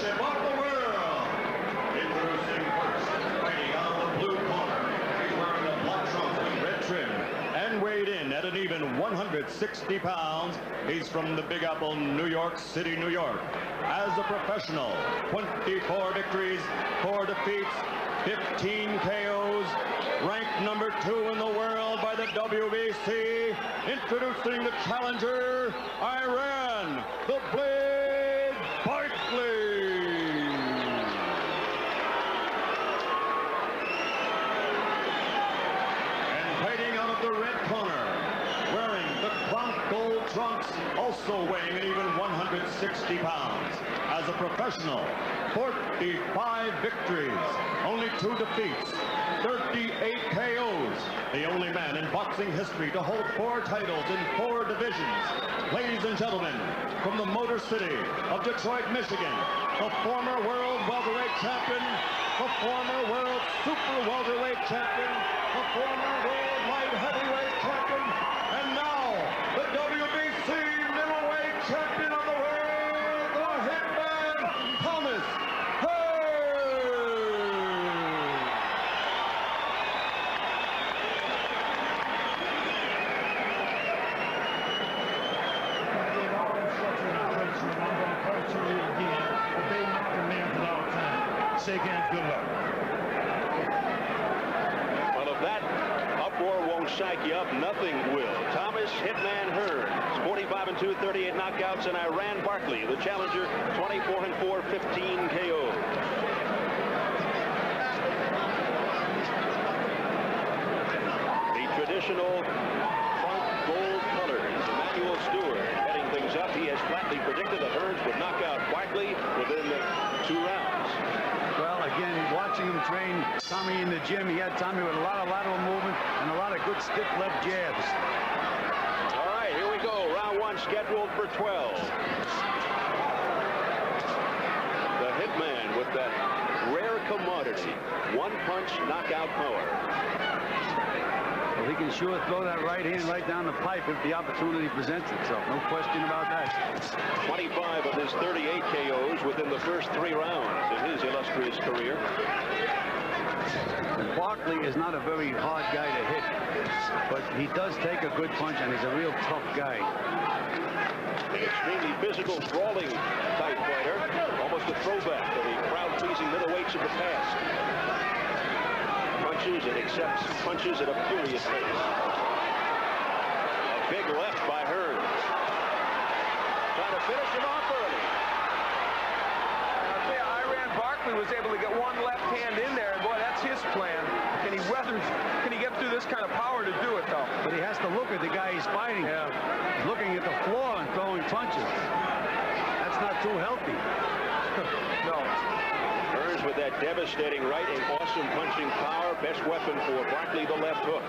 championship of the world. Introducing first, fighting out of the blue corner. He's wearing the black trunks with red trim and weighed in at an even 160 pounds. He's from the Big Apple, New York City, New York. As a professional, 24 victories, 4 defeats, 15 KOs, ranked number 2 in the world by the WBC. Introducing the challenger, Iran, the Blade Barkley. And fighting out of the red corner, wearing the cloth gold trunks, also weighing an even 160 pounds. As a professional, 45 victories, only 2 defeats, 38 KOs. The only man in boxing history to hold 4 titles in 4 divisions. Ladies and gentlemen, from the Motor City of Detroit, Michigan, the former world welterweight champion, the former world super welterweight champion, the former world light heavyweight champion, and now the WBC middleweight champion of the world, the Hitman, Thomas Hearns. Shake hands, good luck. Well, if that uproar won't shake you up, nothing will. Thomas Hitman Hearns, 45-2, 38 knockouts, and Iran Barkley, the challenger, 24-4, 15 KO. The traditional front gold colors. Emmanuel Stewart heading things up. He has flatly predicted that Hearns would knock out Barkley within 2 rounds. Well, again, watching him train Tommy in the gym, he had Tommy with a lot of lateral movement and a lot of good stiff left jabs. All right, here we go. Round 1 scheduled for 12. The Hitman with that rare commodity, one-punch knockout power. Well, he can sure throw that right hand right down the pipe if the opportunity presents itself. No question about that. 25 of his 38 KOs within the first 3 rounds in his illustrious career. And Barkley is not a very hard guy to hit, but he does take a good punch, and he's a real tough guy. An extremely physical, brawling type fighter, almost a throwback to the crowd-pleasing middleweights of the past. Punches and accepts punches at a furious pace. A big left by Hearns. Trying to finish him off early. Iran Barkley was able to get one left hand in there, and boy, that's his plan. Can he get through this kind of power to do it, though? But he has to look at the guy he's fighting. Yeah. He's looking at the floor and throwing punches. That's not too healthy. No. Hearns with that devastating right and awesome punching power. Best weapon for Barkley, the left hook.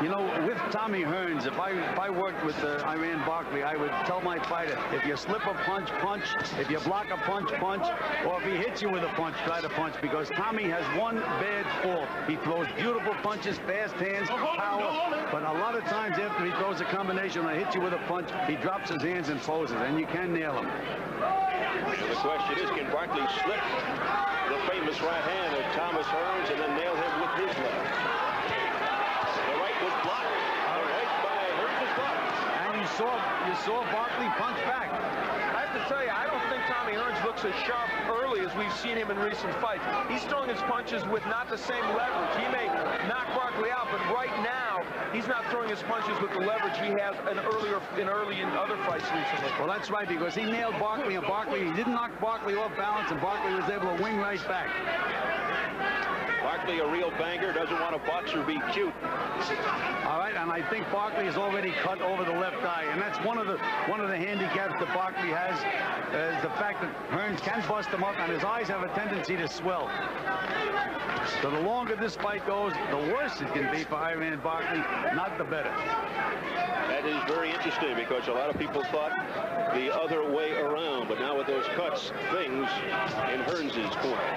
You know, with Tommy Hearns, if I worked with Iran Barkley, I would tell my fighter, if you slip a punch, punch. If you block a punch, punch. Or if he hits you with a punch, try to punch. Because Tommy has one bad fault. He throws beautiful punches, fast hands, power. But a lot of times after he throws a combination or hits you with a punch, he drops his hands and poses, and you can nail him. And the question is, can Barkley slip the famous right hand of Thomas Hearns and then nail him with his left? The right was blocked. The right by Hearns' blocked. And you saw Barkley punch back. I have to tell you, I don't think Tommy Hearns looks as sharp early as we've seen him in recent fights. He's throwing his punches with not the same leverage. He may knock Barkley out, but right now, he's not throwing his punches with the leverage he has in other fights recently. Well, that's right, because he nailed Barkley, and he didn't knock Barkley off balance, and Barkley was able to wing right back. Barkley, a real banger, doesn't want a boxer be cute. All right, and I think Barkley is already cut over the left eye, and that's one of the handicaps that Barkley has, is the fact that Hearns can bust him up, and his eyes have a tendency to swell. So the longer this fight goes, the worse it can be for Iran Barkley, not the better. That is very interesting, because a lot of people thought the other way around, but now with those cuts, things in Hearns' corner.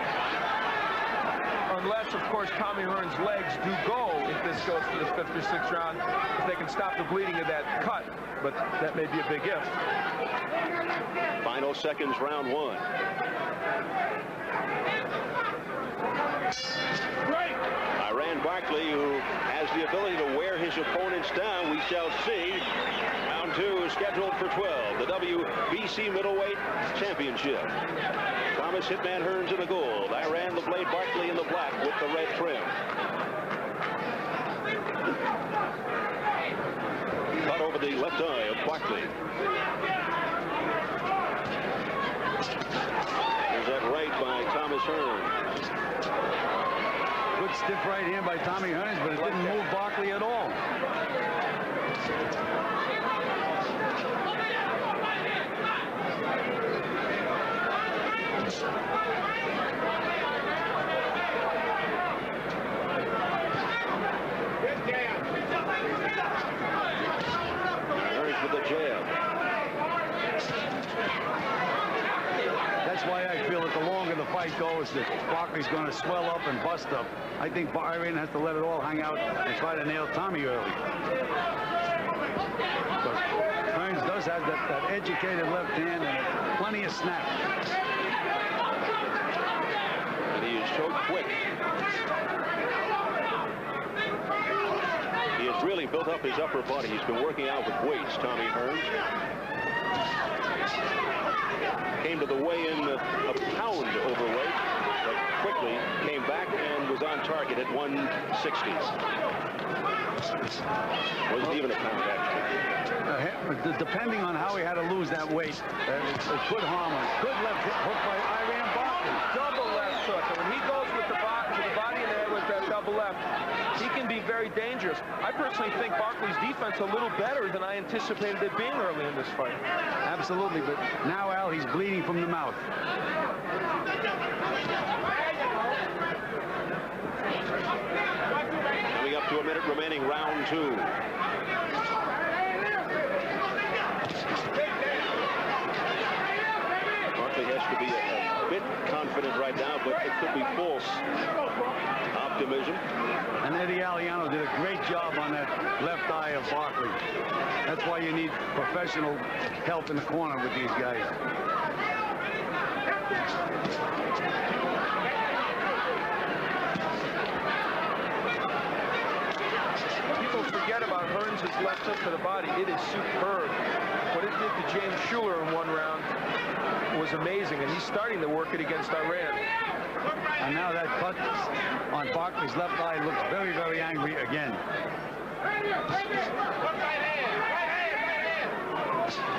Unless, of course, Tommy Hearns' legs do go if this goes to the 5th or 6th round, if they can stop the bleeding of that cut. but that may be a big if. Final seconds, round one. Iran Barkley, who has the ability to wear his opponents down, we shall see. Round two is scheduled for 12, the WBC Middleweight Championship. Thomas Hitman Hearns in the gold, Iran the Blade Barkley in the black with the red trim. Cut over the left eye of Barkley. There's that right by Thomas Hearns. Good stiff right hand by Tommy Hearns, but it didn't move Barkley at all. Hearns with the jab. That's why I feel that the longer the fight goes, that Barkley's going to swell up and bust up. I think Iran has to let it all hang out and try to nail Tommy early. But Hearns does have that educated left hand and plenty of snap. And he is so quick. He has really built up his upper body. He's been working out with weights, Tommy Hearns. Came to the weigh-in a pound overweight, but quickly came back and was on target at 160. Wasn't even a pound, actually. Depending on how he had to lose that weight, it could harm him. Good left hook by Iran Barkley. Double left hook. And when he goes with the body in there with that double left, he can be very dangerous. I personally think Barkley's defense a little better than I anticipated it being early in this fight. Absolutely, but now, Al, he's bleeding from the mouth. Coming up to a minute remaining, round two. Barkley has to be a bit confident right now, but it could be false optimism. And Eddie Aliano did a great job on that left eye of Barkley. That's why you need professional help in the corner with these guys. People forget about Hearns' left hook to the body. It is superb. What it did to James Schuler in one round was amazing, and he's starting to work it against Iran. And now that cut on Barkley's left eye looks very, very angry again.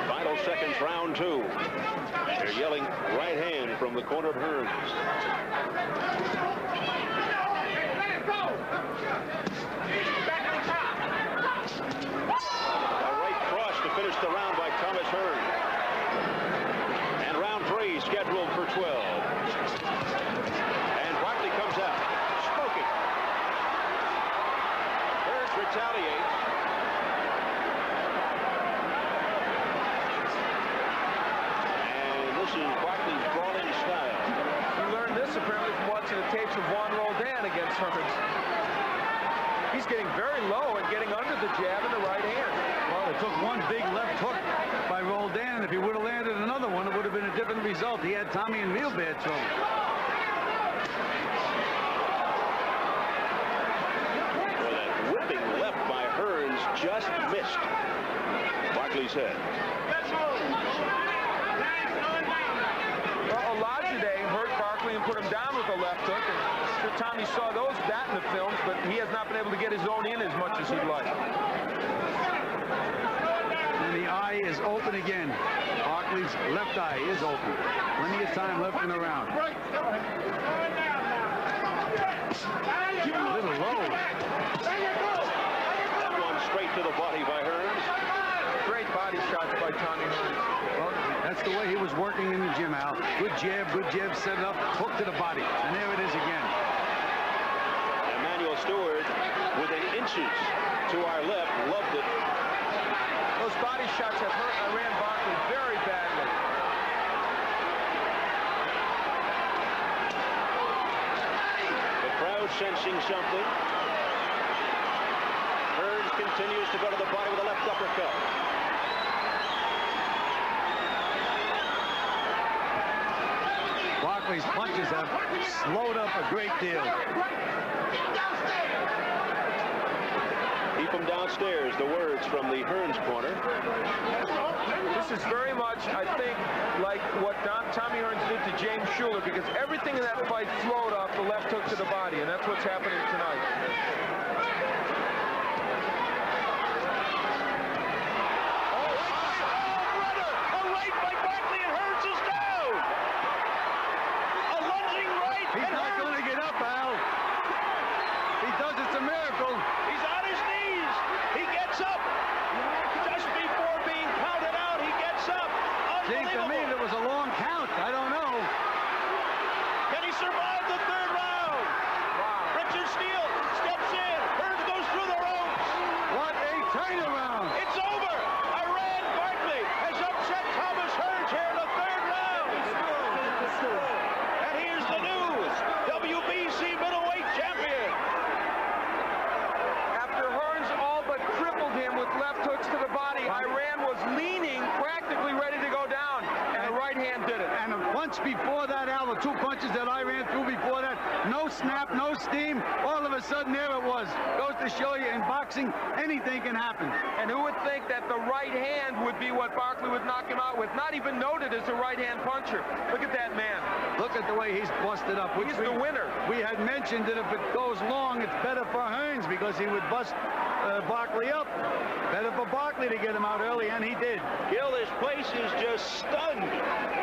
Final seconds, round two. They're yelling right hand from the corner of Hearns. A right cross to finish the round by Thomas Hearns. And round three scheduled for 12. And Barkley comes out, smoking. Hearns retaliates. And this is Barkley's brawling style. You learned this apparently from watching the tapes of Juan Roldan against Hearns. He's getting very low and getting under the jab in the right hand. Well, it took one big left hook by Roldan. If he would have landed another one, it would have been a different result. He had Tommy in real bad trouble. Well, that whipping left by Hearns just missed Barkley's head. Well, Olajide hurt Barkley and put him down with a left hook. And sure Tommy saw that in the films, but he has not been able to get his own in as much as he'd like. And the eye is open again. Barkley's left eye is open. Plenty of time left in the round. A little low. That one straight to the body by Hearns. Great body shots by Tommy Hearns. Well, that's the way he was working in the gym, Al. Good jab, set it up, hook to the body. And there it is again. Emmanuel Stewart within inches to our left, loved it. Those body shots have hurt Iran Barkley very badly. The crowd sensing something. Hearns continues to go to the body with a left uppercut. Barkley's punches have slowed up a great deal. Keep him downstairs. The words from the Hearns corner. This is very much, I think, like what Tommy Hearns did to James Schuler, because everything in that fight flowed off the left hook to the body, and that's what's happening tonight. It's over. Iran Barkley has upset Thomas Hearns here in the 3rd round. And here's the news. WBC middleweight champion. After Hearns all but crippled him with left hooks to the body, Iran was leaning, practically ready to go down, and the right hand did it. And a punch before that, Al, the 2 punches that Iran threw before that, no snap, no steam. All of a sudden, there it was. Goes to show you, in boxing, anything can happen. And who would think that the right hand would be what Barkley would knock him out with? Not even noted as a right-hand puncher. Look at that man. Look at the way he's busted up. He's the winner. We had mentioned that if it goes long, it's better for Hearns because he would bust Barkley up. Better for Barkley to get him out early, and he did. Gil, this place is just stunned.